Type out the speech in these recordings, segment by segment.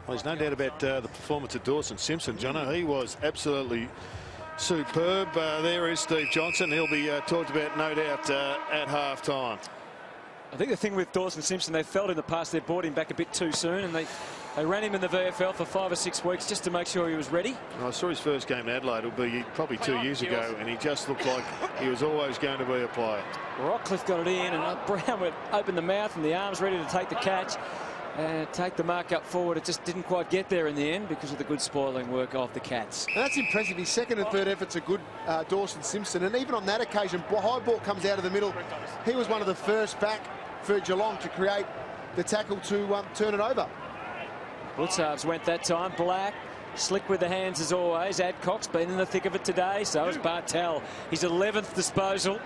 Well, there's no doubt about the performance of Dawson Simpson, Jono. He was absolutely superb. There is Steve Johnson. He'll be talked about, no doubt, at half-time. I think the thing with Dawson Simpson, they felt in the past they brought him back a bit too soon, and they ran him in the VFL for 5 or 6 weeks just to make sure he was ready. I saw his first game in Adelaide. It'll be probably 2 years ago, and he just looked like he was always going to be a player. Rockcliffe got it in, and Brown would open the mouth and the arms ready to take the catch and take the mark up forward. It just didn't quite get there in the end because of the good spoiling work of the Cats. And that's impressive. His second and third efforts are good, Dawson Simpson. And even on that occasion, high ball comes out of the middle. He was one of the first back for Geelong to create the tackle to turn it over. Blitzhalves went that time. Black, slick with the hands as always. Adcock's been in the thick of it today. So is Bartel. His 11th disposal.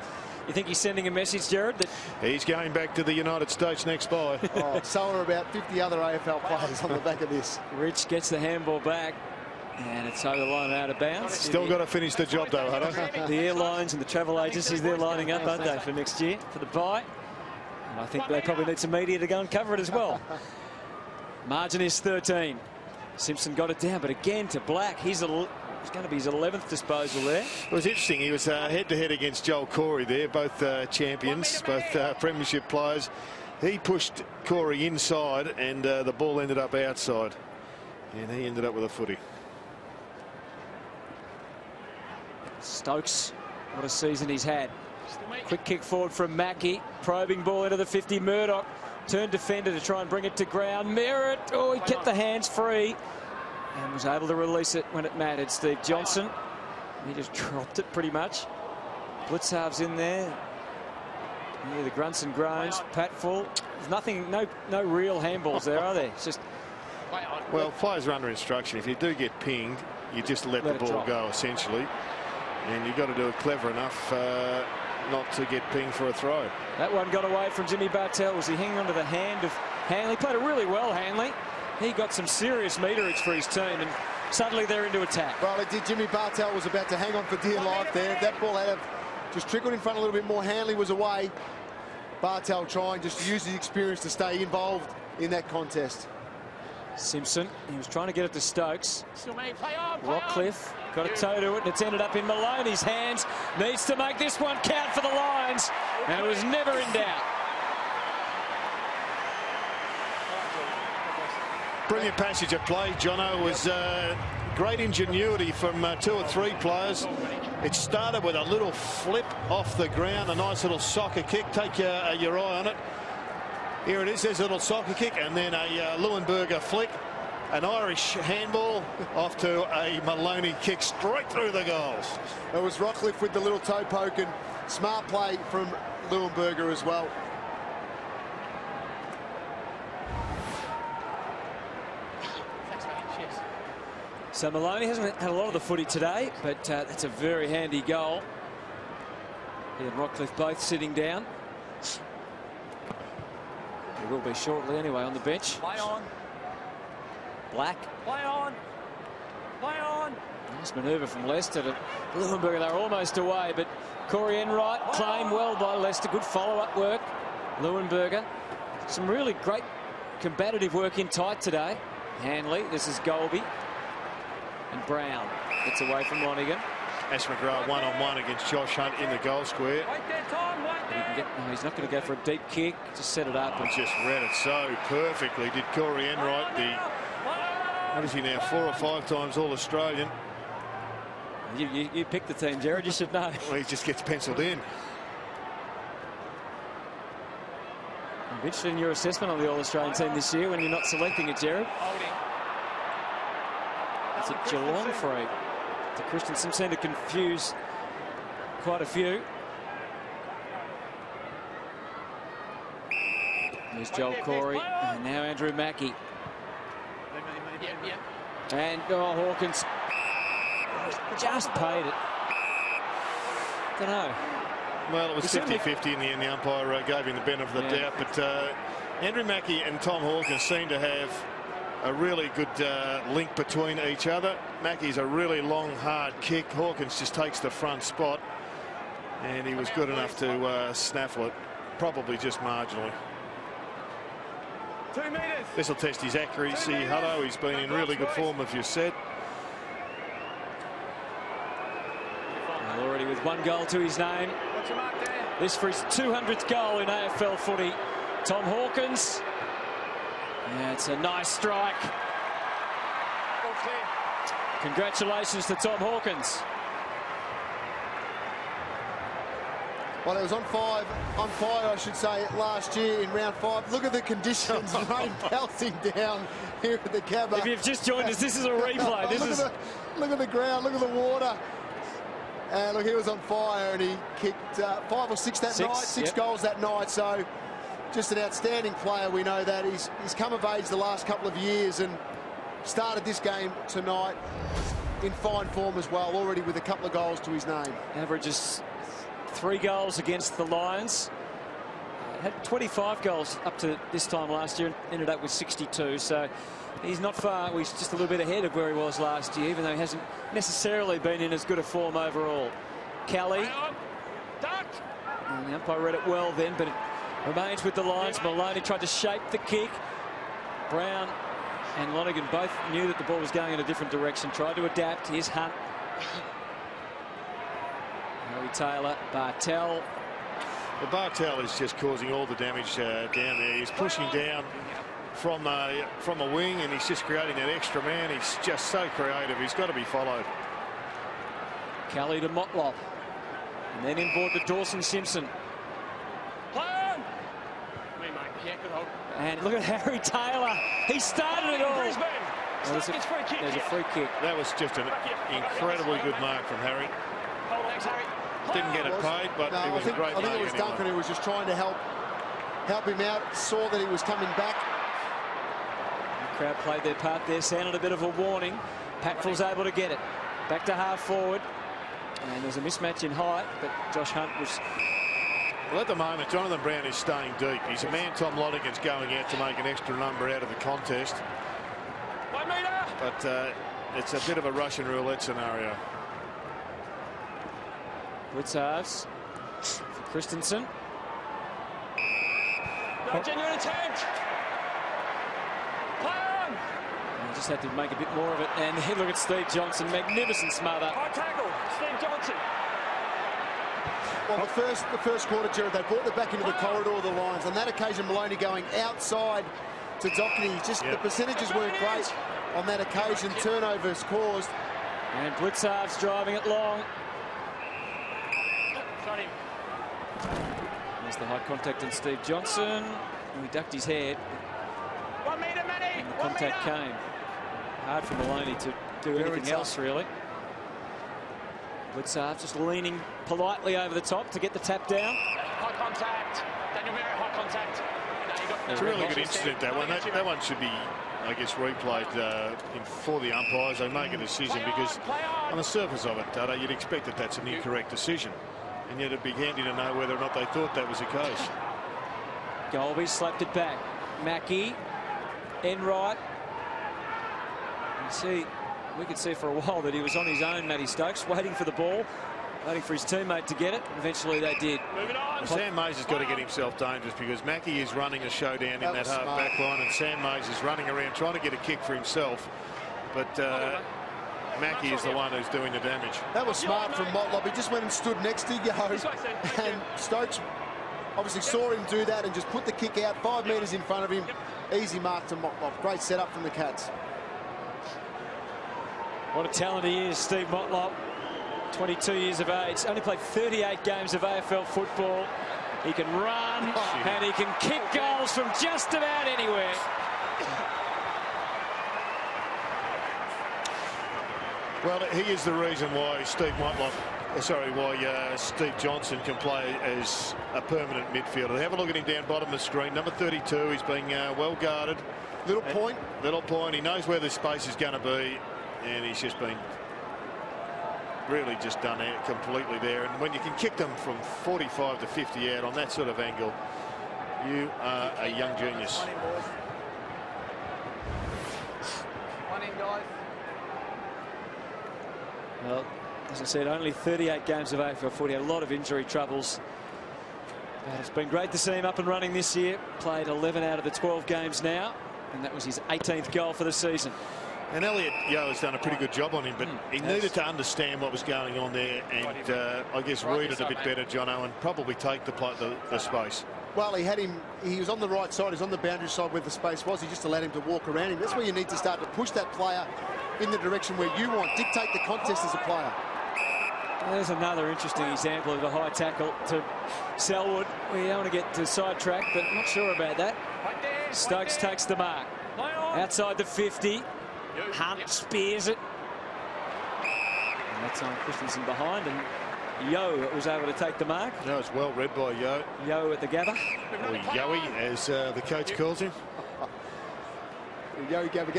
You think he's sending a message, Jared? That he's going back to the United States next bye. Oh, so are about 50 other AFL players on the back of this. Rich gets the handball back, and it's over the line out of bounds. Still got to finish the job, though, Hutto. The airlines and the travel agencies, they're lining up, aren't they, for next year, for the bye? And I think they probably need some media to go and cover it as well. Margin is 13. Simpson got it down, but again to Black. It's going to be his 11th disposal there. It was interesting. He was head-to-head against Joel Corey there, both champions, both premiership players. He pushed Corey inside, and the ball ended up outside. And he ended up with a footy. Stokes, what a season he's had. Quick kick forward from Mackie. Probing ball into the 50. Murdoch turned defender to try and bring it to ground. Merritt, oh, he kept the hands free and was able to release it when it mattered. Steve Johnson, he just dropped it pretty much. Blitzhalves in there. Yeah, the grunts and groans. Pat full. There's nothing, no real handballs there, are there? It's just. Well, players are under instruction. If you do get pinged, you just let the ball go, essentially. And you've got to do it clever enough not to get pinged for a throw. That one got away from Jimmy Bartel. Was he hanging onto the hand of Hanley? Played it really well, Hanley. He got some serious meterage for his team, and suddenly they're into attack. Well, it did. Jimmy Bartel was about to hang on for dear life there. That ball had just trickled in front a little bit more. Hanley was away. Bartel trying just to use his experience to stay involved in that contest. Simpson, he was trying to get it to Stokes. Rockcliffe got a toe to it, and it's ended up in Maloney's hands. Needs to make this one count for the Lions, and it was never in doubt. Brilliant passage of play, Jono. Was great ingenuity from 2 or 3 players. It started with a little flip off the ground, a nice little soccer kick. Take your eye on it. Here it is. There's a little soccer kick, and then a Leuenberger flick. An Irish handball off to a Maloney kick straight through the goals. It was Rockcliffe with the little toe poke, and smart play from Leuenberger as well. So Maloney hasn't had a lot of the footy today, but that's a very handy goal. He and Rockcliffe both sitting down. He will be shortly anyway on the bench. Play on. Black. Play on. Play on. Nice manoeuvre from Leicester to Leuenberger. They were almost away, but Corey Enright claimed well by Leicester. Good follow-up work. Leuenberger. Some really great combative work in tight today. Hanley. This is Golby. And Brown gets away from Lonigan. Ash McGrath one-on-one against Josh Hunt in the goal square. He's not going to go for a deep kick. Just set it up. And just read it so perfectly. Did Corey Enright, what is he now, 4 or 5 times All-Australian? You picked the team, Jared. You should know. Well, he just gets penciled in. I'm interested in your assessment on the All-Australian team this year when you're not selecting it, Jared. It's a Geelong free. The Christensen seem to confuse quite a few. There's Joel Corey, and now Andrew Mackie. And Hawkins just paid it. Don't know. Well, it was 50-50 in the end. The umpire gave him the benefit of the doubt, but Andrew Mackie and Tom Hawkins seem to have a really good link between each other. Mackie's a really long, hard kick. Hawkins just takes the front spot, and he was good enough to snaffle it, probably just marginally. 2 metres. This will test his accuracy. Hutto, he's been in really good form, as you said. Well, already with 1 goal to his name. What's your mark, Dan? This for his 200th goal in AFL footy. Tom Hawkins. Yeah, it's a nice strike. All clear. Congratulations to Tom Hawkins. Well, it was on fire, I should say, last year in round 5. Look at the conditions, rain pelting down here at the Gabba. If you've just joined us, this is a replay. Look at the ground, look at the water. And look, he was on fire, and he kicked 5 or 6 that night, 6 goals that night. So just an outstanding player. We know that he's come of age the last couple of years and started this game tonight in fine form as well, already with a couple of goals to his name. Averages 3 goals against the Lions. Had 25 goals up to this time last year and ended up with 62. So he's not far. He's just a little bit ahead of where he was last year, even though he hasn't necessarily been in as good a form overall. Kelly. And the umpire read it well then, but it remains with the Lions. Maloney tried to shape the kick. Brown and Lonergan both knew that the ball was going in a different direction. Tried to adapt. Here's Hunt. Harry Taylor, Bartel. Well, Bartel is just causing all the damage down there. He's pushing down from a wing, and he's just creating that extra man. He's just so creative. He's got to be followed. Kelly to Motlop. And then inboard to Dawson Simpson. And look at Harry Taylor. He started it all. Brisbane. Well, there's a free kick. That was just an incredibly good mark from Harry. Didn't get it paid, but it was a great mark. I think it was Duncan who was just trying to help him out. Saw that he was coming back. The crowd played their part there, sounded a bit of a warning. Patfell's able to get it. Back to half forward. And there's a mismatch in height, but Josh Hunt was... Well, at the moment, Jonathan Brown is staying deep. He's a man Tom Lonergan's going out to make an extra number out of the contest. 1 metre. But it's a bit of a Russian roulette scenario. Blitzarves for Christensen. No genuine attempt. Play on. He just had to make a bit more of it. And look at Steve Johnson. Magnificent smother. High tackle. Steve Johnson. Well, the first quarter, Jared, they brought it back into the corridor of the Lions. On that occasion, Maloney going outside to Doherty. Just the percentages weren't great on that occasion. Turnovers caused. And Blitzarves driving it long. There's the high contact on Steve Johnson. And he ducked his head. 1 metre, Manny. And the contact came. Hard for Maloney to do anything else, really. Blitzarves just leaning politely over the top to get the tap down. High contact. Daniel Merritt, high contact. It's a really good incident, that one. That one should be, I guess, replayed for the umpires. They make a decision because on the surface of it, you'd expect that that's an incorrect decision. And yet it'd be handy to know whether or not they thought that was the case. Golby slapped it back. Mackie, Enright. We could see for a while that he was on his own, Matty Stokes, waiting for the ball, waiting for his teammate to get it. Eventually they did. Moving on. Sam Mayes has got to get himself dangerous because Mackie is running a showdown in that half back line, and Sam Mayes is running around trying to get a kick for himself. But Mackie is the one who's doing the damage. That was smart from Motlop. He just went and stood next to Yo, and Stokes obviously saw him do that and just put the kick out 5 metres in front of him. Easy mark to Motlop. Great setup from the Cats. What a talent he is, Steve Motlop. 22 years of age. Only played 38 games of AFL football. He can run and he can kick goals from just about anywhere. Well, he is the reason why Steve Johnson can play as a permanent midfielder. Have a look at him down bottom of the screen. Number 32, he's being well guarded. Little point. He knows where the space is going to be, and he's just been really just done out completely there. And when you can kick them from 45 to 50 out on that sort of angle, you are a young genius. One in, guys. Well, as I said, only 38 games of AFL footy, a lot of injury troubles. And it's been great to see him up and running this year. Played 11 out of the 12 games now, and that was his 18th goal for the season. And Elliot Yeo has done a pretty good job on him, but he needed to understand what was going on there and I guess read it a bit better, Jono, and probably take the space. Well, he was on the right side, he was on the boundary side where the space was. He just allowed him to walk around him. That's where you need to start to push that player in the direction where you want. Dictate the contest as a player. There's another interesting example of a high tackle to Selwood. We don't want to get to sidetrack, but I'm not sure about that. Stokes takes the mark. Outside the 50. Hunt spears it. And that's on Christensen behind, and Yeo was able to take the mark. No, it's well read by Yeo. Yeo at the gather. Or Yoey, as the coach calls him. Yeo gather.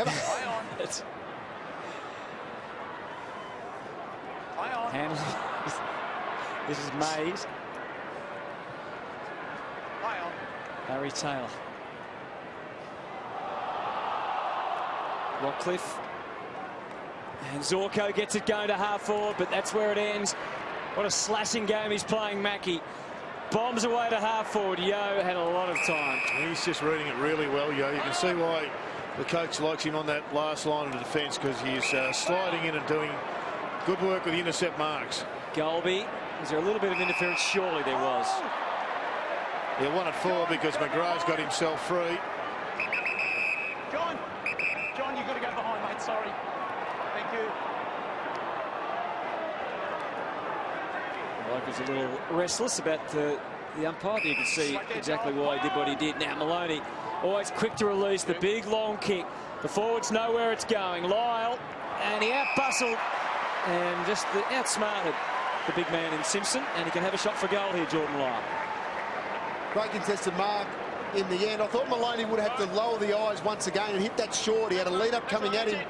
Hanley. This is Mays. Harry Taylor. Rockcliffe. And Zorko gets it going to half forward, but that's where it ends. What a slashing game he's playing, Mackie. Bombs away to half forward. Yeo had a lot of time. He's just reading it really well, Yeo. You can see why the coach likes him on that last line of defence, because he's sliding in and doing good work with the intercept marks. Golby. Was there a little bit of interference? Surely there was. He'll want it forward because McGrath's got himself free. John, you've got to go behind, mate. Sorry. Thank you. Mike was a little restless about the umpire. You can see exactly why he did what he did. Now Maloney, always quick to release the big long kick. The forwards know where it's going. Lyle, and he out-bustled and just outsmarted the big man in Simpson, and he can have a shot for goal here, Jordan Lyle. Great contested mark in the end. I thought Maloney would have to lower the eyes once again and hit that short. He had a lead up coming at him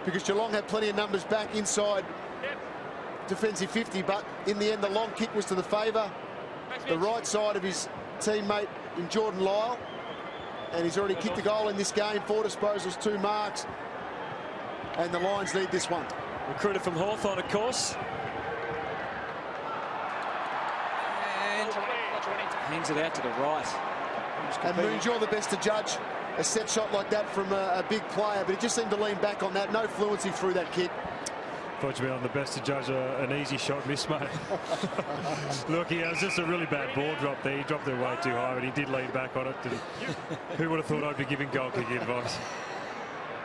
because Geelong had plenty of numbers back inside defensive 50, but in the end the long kick was to the favour, the right side of his teammate in Jordan Lyle, and he's already kicked a goal in this game. 4 disposals, 2 marks, and the Lions lead this one. Recruited from Hawthorn, of course. And hangs it out to the right. And Moons, you're the best to judge a set shot like that from a big player, but he just seemed to lean back on that. No fluency through that kick. Fortunately, I'm the best to judge an easy shot miss, mate. Look, it was just a really bad ball drop there. He dropped it way too high, but he did lean back on it. Who would have thought I'd be giving goal kicking advice?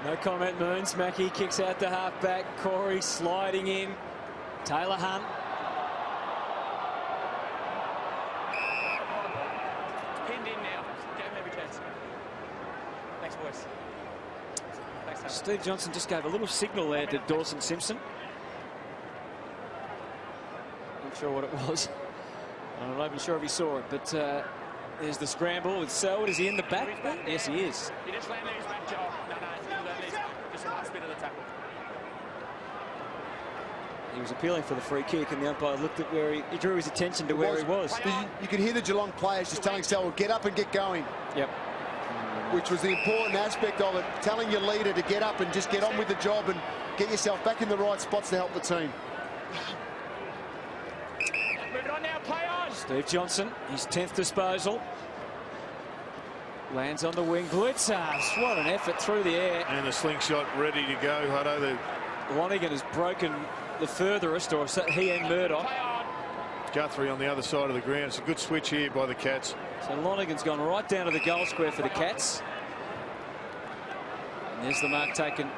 No comment, Moons. Mackie kicks out to half-back. Corey sliding in. Taylor Hunt. Pinned in now. Give him every chance. Thanks, boys. Thanks, Steve Johnson just gave a little signal there to Dawson Simpson. Not sure what it was. I'm not even sure if he saw it, but there's the scramble with Selwood. Is he in the back? Yes, he is. You just land his back, Joel. No, just the last bit of the tackle. He was appealing for the free kick, and the umpire looked at where he drew his attention to where he was. You could hear the Geelong players just telling Selwood, get up and get going. Yep. Which was the important aspect of it, telling your leader to get up and just get on with the job and get yourself back in the right spots to help the team. Move it on now, play on. Steve Johnson, his 10th disposal. Lands on the wing. Blitzers, what an effort through the air. And the slingshot ready to go, Hutto. Lonigan has broken the furthest, or he and Murdoch. Guthrie on the other side of the ground. It's a good switch here by the Cats. So Lonigan's gone right down to the goal square for the Cats. And there's the mark taken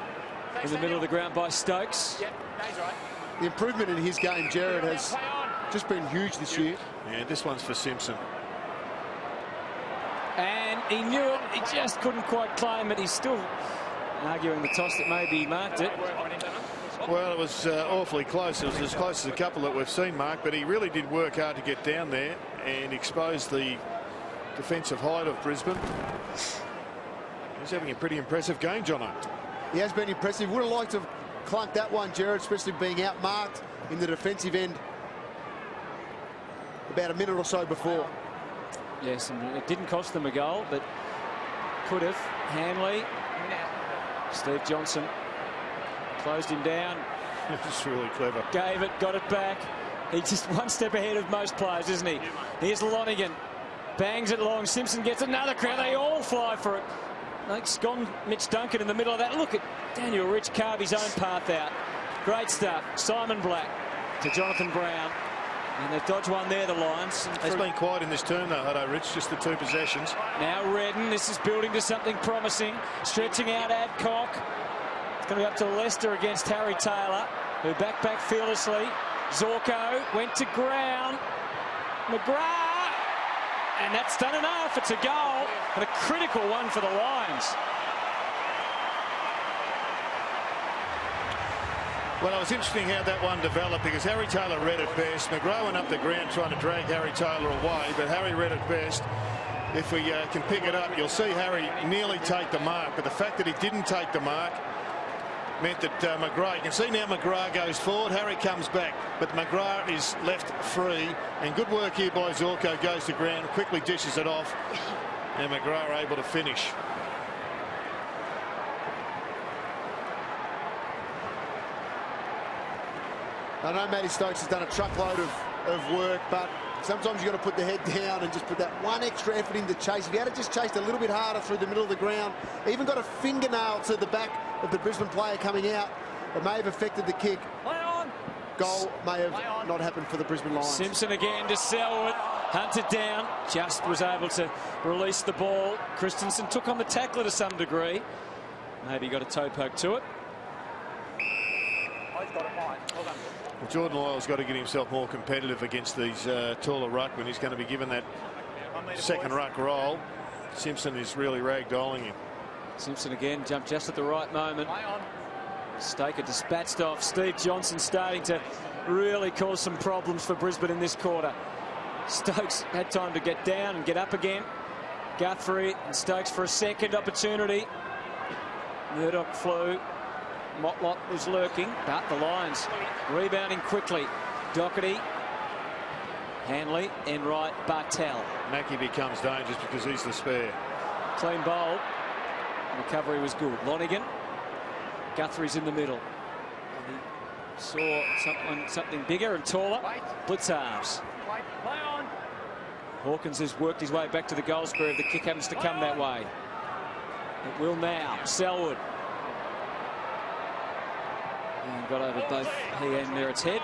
in the middle of the ground by Stokes. Yep, that's right. The improvement in his game, Jared, has just been huge this year. Yeah, this one's for Simpson. And he knew it. He just couldn't quite claim it. He's still arguing the toss that maybe he marked it. Well, it was awfully close. It was as close as a couple that we've seen, Mark, but he really did work hard to get down there and expose the defensive height of Brisbane. He's having a pretty impressive game, Jono. He has been impressive. Would have liked to have clunked that one, Jared, especially being outmarked in the defensive end about a minute or so before. Yes, and it didn't cost them a goal, but could have. Hanley. Steve Johnson closed him down. It's really clever. Gave it, got it back. He's just one step ahead of most players, isn't he? Here's Lonigan. Bangs it long. Simpson gets another crowd. They all fly for it. Nake's gone Mitch Duncan in the middle of that. Look at Daniel Rich carve his own path out. Great stuff. Simon Black to Jonathan Brown. And they've dodged one there, the Lions. It's been quiet in this term, though, Hutto Rich, just the 2 possessions. Now Redden. This is building to something promising. Stretching out Adcock. It's going to be up to Leicester against Harry Taylor, who back fearlessly. Zorko went to ground. McGrath. And that's done enough. It's a goal. And a critical one for the Lions. Well, it was interesting how that one developed because Harry Taylor read it best. McGrath went up the ground trying to drag Harry Taylor away, but Harry read it best. If we can pick it up, you'll see Harry nearly take the mark, but the fact that he didn't take the mark meant that McGrath, you can see now McGrath goes forward, Harry comes back, but McGrath is left free, and good work here by Zorko, goes to ground, quickly dishes it off, and McGrath are able to finish. I know Matty Stokes has done a truckload of work, but sometimes you've got to put the head down and just put that one extra effort in to chase. If you had just chased a little bit harder through the middle of the ground, even got a fingernail to the back of the Brisbane player coming out, it may have affected the kick. Goal may have not happened for the Brisbane Lions. Simpson again to Selwood. Hunted down. Just was able to release the ball. Christensen took on the tackler to some degree. Maybe got a toe poke to it. Well, Jordan Lyle's got to get himself more competitive against these taller ruckmen. He's going to be given that second ruck role. Simpson is really ragdolling him. Simpson again jumped just at the right moment. Staker dispatched off. Steve Johnson starting to really cause some problems for Brisbane in this quarter. Stokes had time to get down and get up again. Guthrie and Stokes for a second opportunity. Murdoch flew. Motlop was lurking, but the Lions rebounding quickly. Doherty, Hanley, Enright, Bartel. Mackie becomes dangerous because he's the spare. Clean bowl. Recovery was good. Lonigan. Guthrie's in the middle. He saw something bigger and taller. Blitz halves. Hawkins has worked his way back to the goal square if the kick happens to come that way. It will now. Selwood. And got over both he and Merritt's head.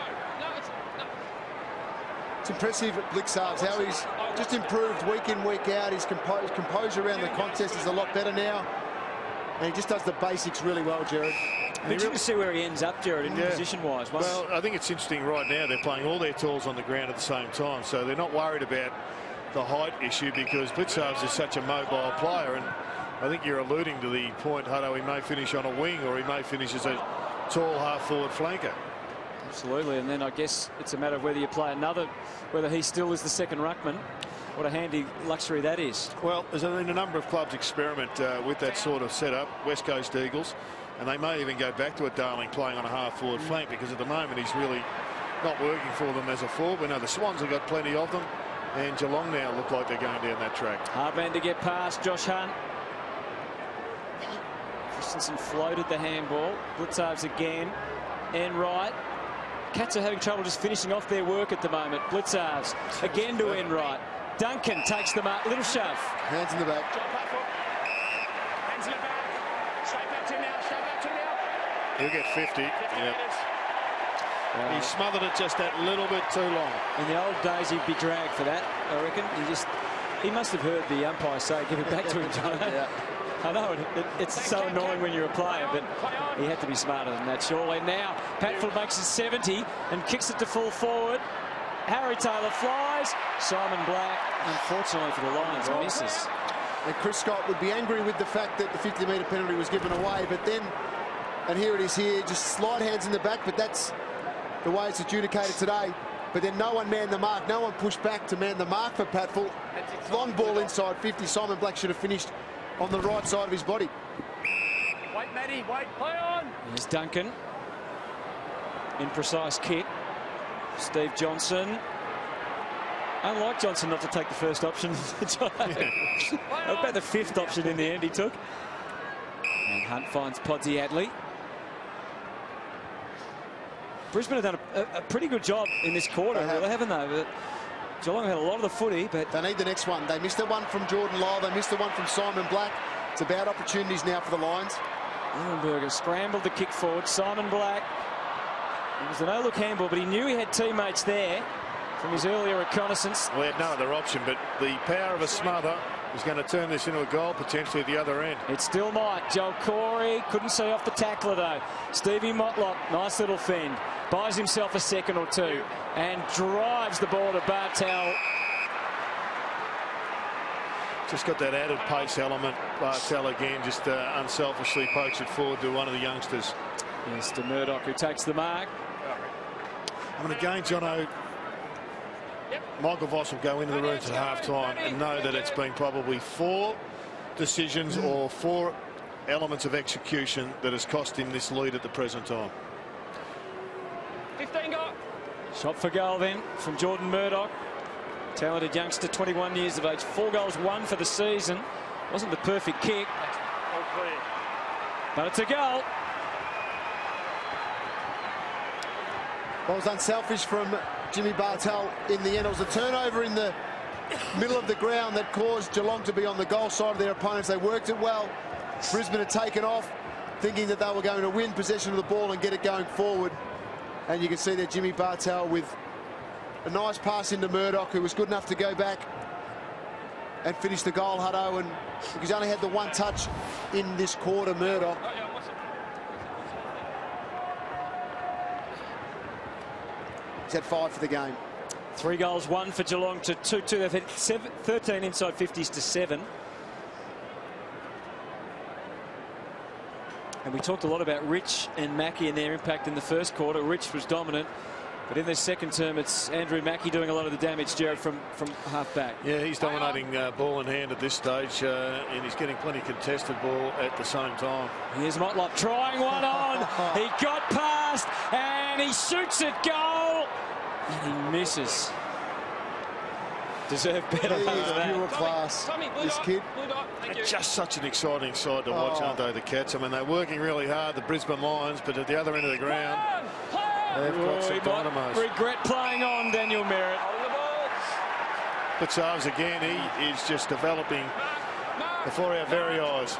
It's impressive at Blixarves how he's just improved week in, week out. His composure around the contest is a lot better now. And he just does the basics really well, Jared. Interesting to see where he ends up, Jared, in position-wise. Well, I think it's interesting right now. They're playing all their tools on the ground at the same time, so they're not worried about the height issue because Blixarves is such a mobile player. And I think you're alluding to the point, Hutto, he may finish on a wing or he may finish as a tall half-forward flanker. Absolutely, and then I guess it's a matter of whether you play another, whether he still is the second ruckman. What a handy luxury that is. Well, there's been a number of clubs experiment with that sort of setup. West Coast Eagles, and they may even go back to it, Darling, playing on a half-forward flank because at the moment he's really not working for them as a forward. We know the Swans have got plenty of them, and Geelong now look like they're going down that track. Hard man to get past Josh Hunt. Christensen floated the handball. Blitz-halves again. Enright. Cats are having trouble just finishing off their work at the moment. Blitz-halves again to Enright. Duncan takes them up. Little shove. Hands in the back. Hands in the back. Straight back to now. Straight back to now. He'll get 50. Yep. He smothered it just that little bit too long. In the old days, he'd be dragged for that, I reckon. He must have heard the umpire say, give it back to him, John. Yeah. I know, it's so annoying when you're a player, but he had to be smarter than that, surely. Now, Patfield makes his 70 and kicks it to full forward. Harry Taylor flies. Simon Black, unfortunately for the Lions, misses. And Chris Scott would be angry with the fact that the 50-metre penalty was given away, but then, and here it is here, just slide hands in the back, but that's the way it's adjudicated today. But then no one manned the mark. No one pushed back to man the mark for Patfield. Long ball inside 50. Simon Black should have finished on the right side of his body. Wait, Matty, wait, play on. Here's Duncan. Imprecise kick. Steve Johnson. I like Johnson not to take the first option. About the fifth option in the end he took. And Hunt finds Podsy Adley. Brisbane have done a pretty good job in this quarter, really, haven't they? But Geelong had a lot of the footy, but they need the next one. They missed the one from Jordan Lyle. They missed the one from Simon Black. It's about opportunities now for the Lions. Ehrenberger scrambled the kick forward. Simon Black. It was an no-look handball, but he knew he had teammates there from his earlier reconnaissance. We had no other option, but the power of a smother is going to turn this into a goal potentially at the other end. It still might. Joel Corey couldn't see off the tackler though. Stevie Motlop, nice little fend. Buys himself a second or two and drives the ball to Bartel. Just got that added pace element. Bartel again just unselfishly pokes it forward to one of the youngsters. Yes, to Murdoch, who takes the mark. I mean, again, Jono, Michael Voss will go into the rooms at half-time and know that it's been probably 4 decisions or 4 elements of execution that has cost him this lead at the present time. 15 go. Shot for goal then from Jordan Murdoch. Talented youngster, 21 years of age. 4 goals, 1 for the season. Wasn't the perfect kick, but it's a goal. Well, it was unselfish from Jimmy Bartel in the end. It was a turnover in the middle of the ground that caused Geelong to be on the goal side of their opponents. They worked it well. Brisbane had taken off, thinking that they were going to win possession of the ball and get it going forward. And you can see there Jimmy Bartel with a nice pass into Murdoch, who was good enough to go back and finish the goal, Hutto. And he's only had the 1 touch in this quarter, Murdoch. He's had 5 for the game. 3 goals, 1 for Geelong to 2-2. They've had 13 inside 50s to 7. And we talked a lot about Rich and Mackie and their impact in the first quarter. Rich was dominant, but in their second term, it's Andrew Mackie doing a lot of the damage, Jared, from half-back. Yeah, he's dominating ball in hand at this stage, and he's getting plenty of contested ball at the same time. Here's Motlop trying one on. He got past, and he shoots it goal. And he misses. Deserved better than that. Pure class, this kid. Just such an exciting side to watch, aren't they, the Cats? I mean, they're working really hard, the Brisbane Lions, but at the other end of the ground, they've got some dynamos. Regret playing on, Daniel Merritt. But Sarves again, he is just developing before our very eyes.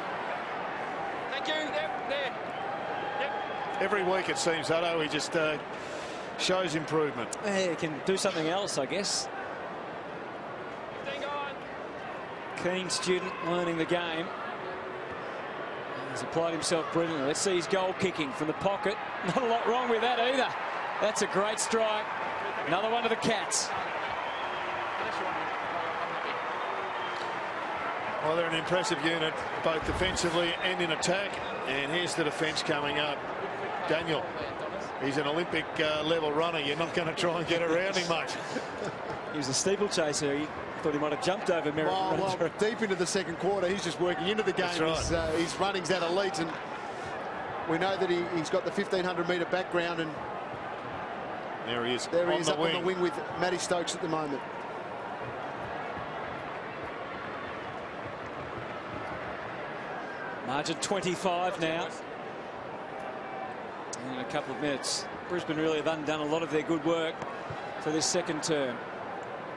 Thank you. There. Every week it seems, Hutto, he just shows improvement. He can do something else, I guess. Keen student learning the game. He's applied himself brilliantly. Let's see his goal kicking from the pocket. Not a lot wrong with that either. That's a great strike. Another one to the Cats. Well, they're an impressive unit, both defensively and in attack. And here's the defence coming up. Daniel, he's an Olympic level runner. You're not going to try and get around him, mate. He was a steeplechaser. He thought he might have jumped over Merritt. Well, deep into the second quarter, he's just working into the game. That's right. His running's that elite, and we know that he's got the 1,500-metre background, and there he is. There he is up on the wing with Matty Stokes at the moment. Margin 25 now. In a couple of minutes, Brisbane really have undone a lot of their good work for this second term.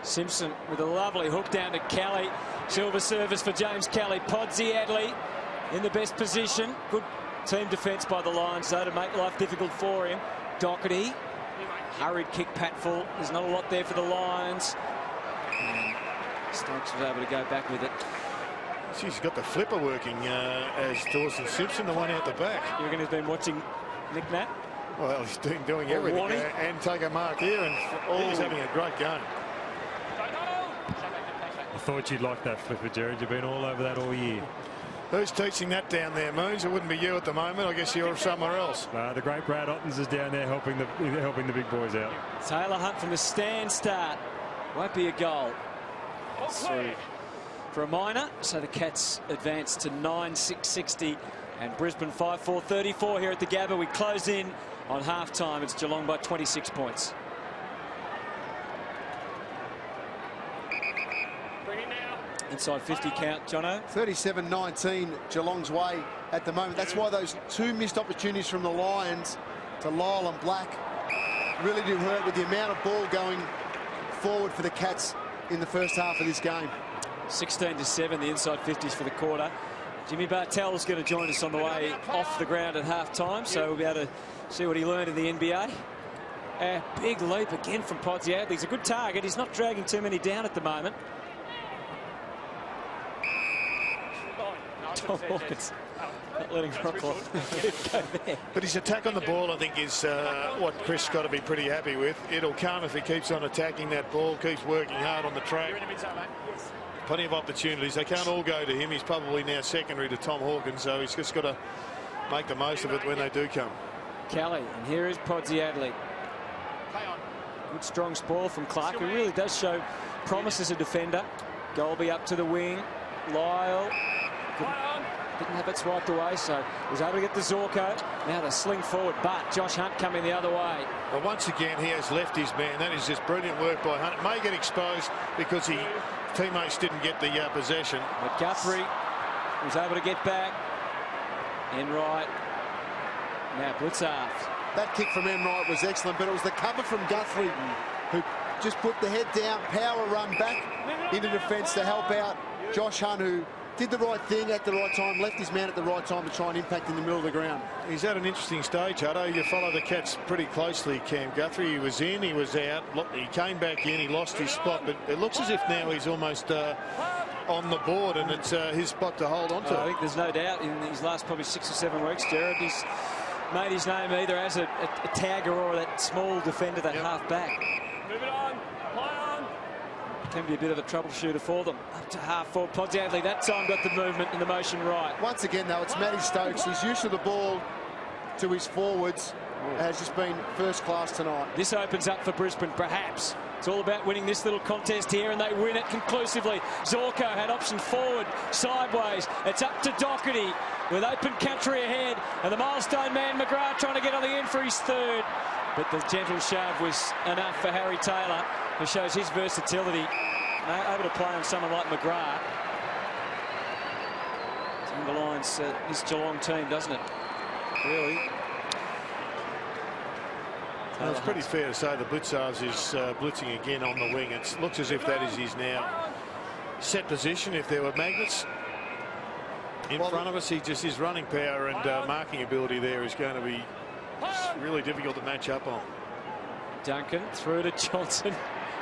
Simpson with a lovely hook down to Kelly. Silver service for James Kelly. Podsy Adley in the best position. Good team defence by the Lions, though, to make life difficult for him. Doherty. Hurried kick Patfull. There's not a lot there for the Lions. And Stokes was able to go back with it. He's got the flipper working as Dawson Simpson, the one out the back. You reckon he's been watching Nick Nat? Well, he's doing everything and take a mark here, and he's having a great game. I thought you'd like that flipper, Jared. You've been all over that all year. Who's teaching that down there, Moons? It wouldn't be you at the moment. I guess you're somewhere else. The great Brad Ottens is down there helping the big boys out. Taylor Hunt from the stand start. Won't be a goal. Through for a minor, so the Cats advance to 9-6-60 and Brisbane 5-4-34 here at the Gabba. We close in on half-time. It's Geelong by 26 points. Inside 50 count, Jono. 37-19 Geelong's way at the moment. That's why those 2 missed opportunities from the Lions to Lyle and Black really do hurt with the amount of ball going forward for the Cats in the first half of this game. 16-7, the inside 50s for the quarter. Jimmy Bartell's going to join us on the way off the ground at half-time, so we'll be able to see what he learned in the NBA. A big leap again from Podsiadly. He's a good target. He's not dragging too many down at the moment. Tom Hawkins not letting rock off. Go there. But his attack on the ball, I think, is what Chris got to be pretty happy with. It'll come if he keeps on attacking that ball, keeps working hard on the track. Plenty of opportunities. They can't all go to him. He's probably now secondary to Tom Hawkins, so he's just got to make the most of it when they do come. Kelly, and here is Podsiadly. Good strong spoil from Clark, who really does show promise as a defender. Golby up to the wing. Lyle didn't have it swiped away, so was able to get the Zorko. Now the sling forward, but Josh Hunt coming the other way. Well, once again, he has left his man. That is just brilliant work by Hunt. It may get exposed because teammates didn't get the possession. But Guthrie was able to get back. Enright. Now Blitzarf. That kick from Enright was excellent, but it was the cover from Guthrie who just put the head down, power run back into defence to help out Josh Hunt, who did the right thing at the right time, left his man at the right time to try and impact in the middle of the ground. He's at an interesting stage, Hutto. You follow the Cats pretty closely, Cam Guthrie. He was in, he was out. He came back in, he lost his spot, but it looks as if now he's almost on the board, and it's his spot to hold on to. I think there's no doubt in his last probably 6 or 7 weeks, Jared, he's made his name either as a tagger or that small defender, that half back. Move it on. Play on. Can be a bit of a troubleshooter for them. Up to half forward. Podsiadly that time got the movement and the motion right. Once again, though, it's Matty Stokes. His use of the ball to his forwards has just been first class tonight. This opens up for Brisbane, perhaps. It's all about winning this little contest here, and they win it conclusively. Zorko had option forward, sideways. It's up to Doherty with open country ahead, and the milestone man McGrath trying to get on the end for his third. But the gentle shove was enough for Harry Taylor, who shows his versatility, able to play on someone like McGrath. It underlines this Geelong team, doesn't it? Really. Well, it's pretty fair to say the Blitzarves is blitzing again on the wing. It looks as if that is his now set position. If there were magnets in front of us, his running power and marking ability there is going to be really difficult to match up on. Duncan through to Johnson.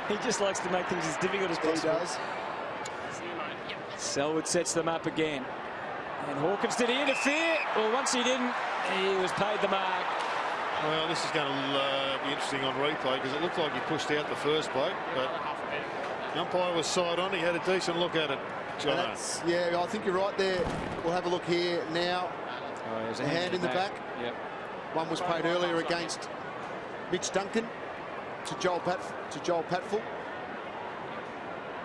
He just likes to make things as difficult as possible. He does. Selwood sets them up again. And Hawkins, did he interfere? Well, once he didn't, he was paid the mark. Well, this is going to be interesting on replay because it looked like he pushed out the first bloke, but the umpire was side on. He had a decent look at it, John. Yeah, I think you're right there. We'll have a look here now. Oh, there's a hand in the back. Yep. One was paid earlier against Mitch Duncan to Joel Patfull.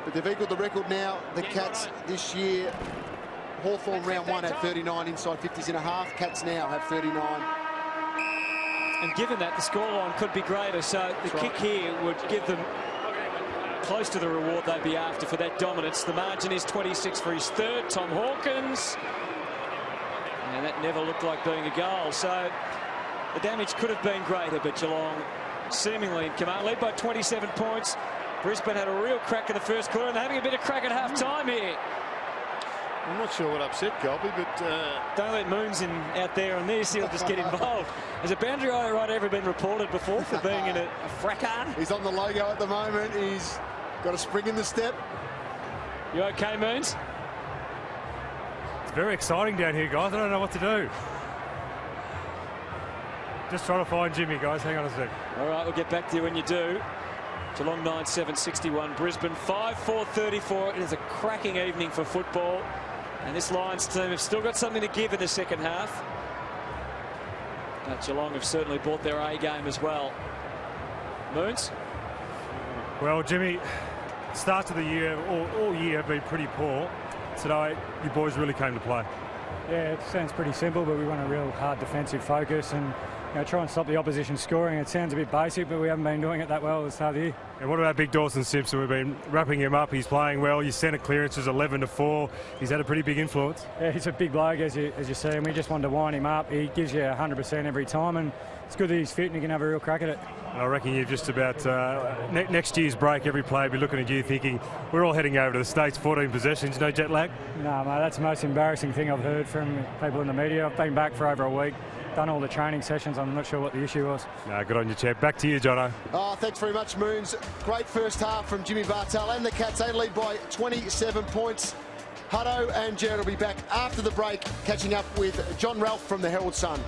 But they've equalled the record now. The Cats this year, Hawthorn round 1 had 39 inside 50s and a half. Cats now have 39. And given that, the scoreline could be greater, so the kick here would give them close to the reward they'd be after for that dominance. The margin is 26 for his third. Tom Hawkins. And that never looked like being a goal. So the damage could have been greater, but Geelong seemingly in command. Led by 27 points. Brisbane had a real crack in the first quarter, and they're having a bit of crack at half-time here. I'm not sure what upset Colby, but don't let Moons out there on this. He'll just get involved. Has a boundary right ever been reported before for being in a fracas? He's on the logo at the moment. He's got a spring in the step. You okay, Moons? It's very exciting down here, guys. I don't know what to do. Just trying to find Jimmy, guys. Hang on a sec. All right, we'll get back to you when you do. Geelong 9-7-61. Brisbane 5-4-34. It is a cracking evening for football. And this Lions team have still got something to give in the second half. But Geelong have certainly brought their A game as well. Moons? Well, Jimmy, starts of the year, all year have been pretty poor. Today, you boys really came to play. Yeah, it sounds pretty simple, but we want a real hard defensive focus and try and stop the opposition scoring. It sounds a bit basic, but we haven't been doing it that well this start of the year. And what about big Dawson Simpson? We've been wrapping him up. He's playing well. Your centre clearance is 11-4. He's had a pretty big influence. Yeah, he's a big bloke, as you see, and we just wanted to wind him up. He gives you 100% every time, and it's good that he's fit and he can have a real crack at it. I reckon you've just about next year's break, every player will be looking at you thinking, we're all heading over to the States, 14 possessions, no jet lag? No, mate, that's the most embarrassing thing I've heard from people in the media. I've been back for over a week, done all the training sessions. I'm not sure what the issue was. No, good on you, champ. Back to you, Jono. Oh, thanks very much, Moons. Great first half from Jimmy Bartel and the Cats. They lead by 27 points. Hutto and Jared will be back after the break, catching up with John Ralph from the Herald Sun.